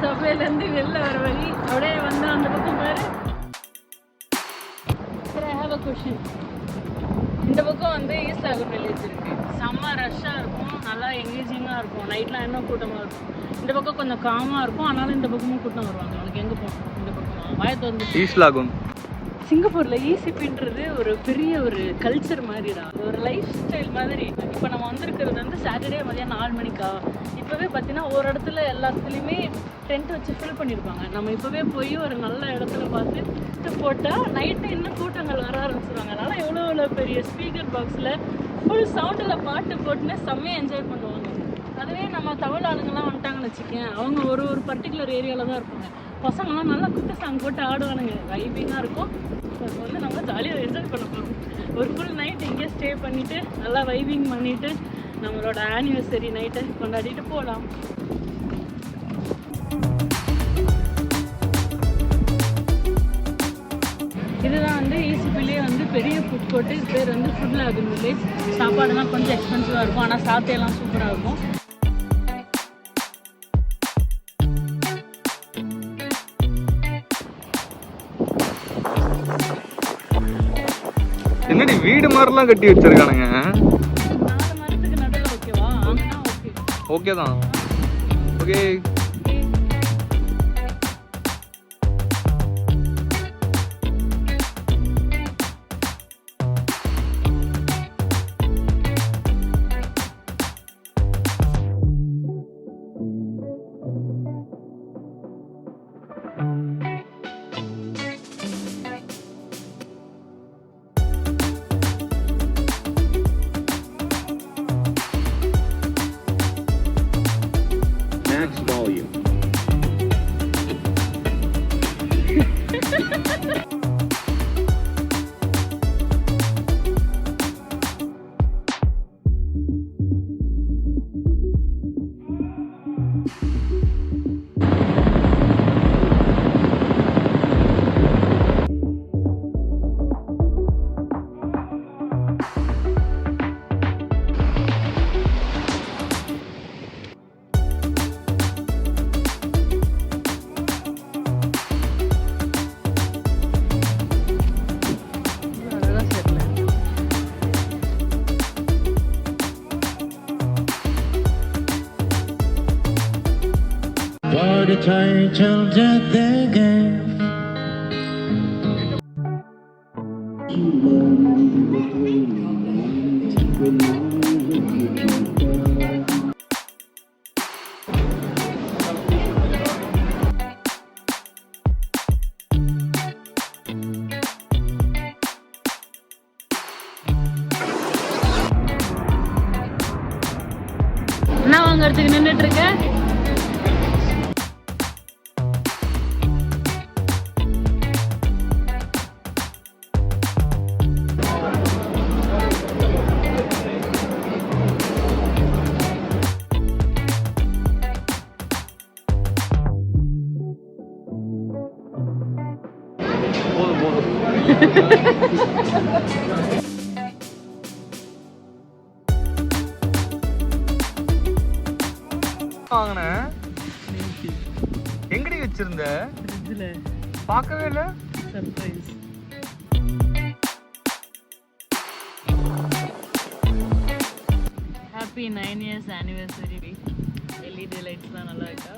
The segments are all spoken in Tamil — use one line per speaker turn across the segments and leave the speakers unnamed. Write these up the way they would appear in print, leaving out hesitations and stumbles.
சபையிலேருந்து வெளில வர வழி அப்படியே வந்து அந்த பக்கம் பாரு. சரி, ஐ ஹாவ் அ கொஷின். இந்த பக்கம் வந்து ஈஸ்ட் லாகூன் வில்லேஜ் இருக்குது. செம்ம ரஷ்ஷாக இருக்கும், நல்லா எங்கேஜிங்காக இருக்கும். நைட்லாம் இன்னும் கூட்டமாக இருக்கும். இந்த பக்கம் கொஞ்சம் காமாக இருக்கும், ஆனாலும் இந்த பக்கமும் கூட்டம் வருவாங்க. உனக்கு எங்கே போகணும்? இந்த பக்கம் வாயத்து வந்து
ஈஸ்ட் லாகூன்.
சிங்கப்பூரில் ஈசிபின்றது ஒரு பெரிய ஒரு கல்ச்சர் மாதிரிடா, ஒரு லைஃப் ஸ்டைல் மாதிரி. இப்போ நம்ம வந்திருக்கிறது வந்து சாட்டர்டே மதியம் 4 மணிக்கா. இப்போவே பார்த்தீங்கன்னா ஒரு இடத்துல எல்லா இடத்துலையுமே டென்ட் வச்சு ஃபில் பண்ணியிருப்பாங்க. நம்ம இப்போவே போய் ஒரு நல்ல இடத்துல பார்த்து போட்டால் நைட்டு இன்னும் கூட்டங்கள் வர ஆரம்பிச்சிருவாங்க. அதனால் எவ்வளோ பெரிய ஸ்பீக்கர் பாக்ஸில் ஃபுல் சவுண்டில் பாட்டு போட்டுன்னு செம்மையாக என்ஜாய் பண்ணுவாங்க. அதுவே நம்ம தமிழ் ஆளுங்கள்லாம் வந்துட்டாங்கன்னு வச்சுக்கேன், அவங்க ஒரு பர்டிகுலர் ஏரியாவில் தான் இருப்பாங்க. பசங்களாம் நல்லா குத்து சாங் போட்டு ஆடுவானுங்க, வைபிங்காக இருக்கும். இப்போ வந்து நம்ம ஜாலியாக என்ஜாய் பண்ண போகிறோம். ஒரு ஃபுல் நைட் இங்கே ஸ்டே பண்ணிவிட்டு நல்லா வைபிங் பண்ணிவிட்டு நம்மளோட ஆனிவர்சரி நைட்டை கொண்டாடிட்டு போகலாம். இதுதான் வந்து ஈசிபிலே வந்து பெரிய ஃபுட் கோர்ட்டு. இது பேர் வந்து ஃபுட் லாகூன் வில்லேஜ். சாப்பாடுலாம் கொஞ்சம் எக்ஸ்பென்சிவாக இருக்கும், ஆனால் சாப்பிட்டெல்லாம் சூப்பராக இருக்கும்.
என்னடி வீடு மாதிரிலாம் கட்டி வச்சிருக்கானுங்க.
4 மரத்துக்கு நடுவில் ஓகேவா?
ஓகே தான். ஓகே.
என்ன வாங்கறதுக்கு நின்றுட்டு இருக்க?
எங்கடி வச்சிருந்த?
ஃப்ரிட்ஜ்ல.
பார்க்கவே இல்ல.
Surprise. Happy 9 years anniversary. LED லைட்ஸ்லாம் நல்லா இருக்கா?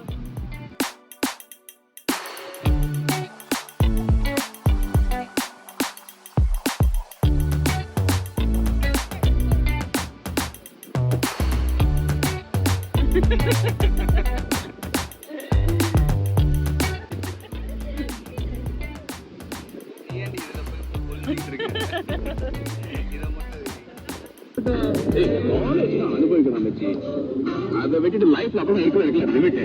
அனுபவிக்கணும் மச்சி. அதை விட்டுட்டு லைஃப்ல அப்புறம் இருக்கலாம் லிமிட்.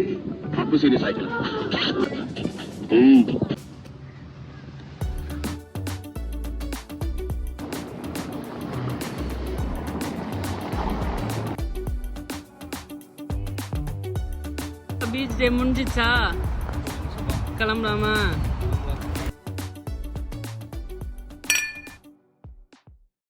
அப்போ சீரியஸ் ஆயிக்கலாம்.
பீச் டே முடிஞ்சிச்சா? கிளம்பலாமா?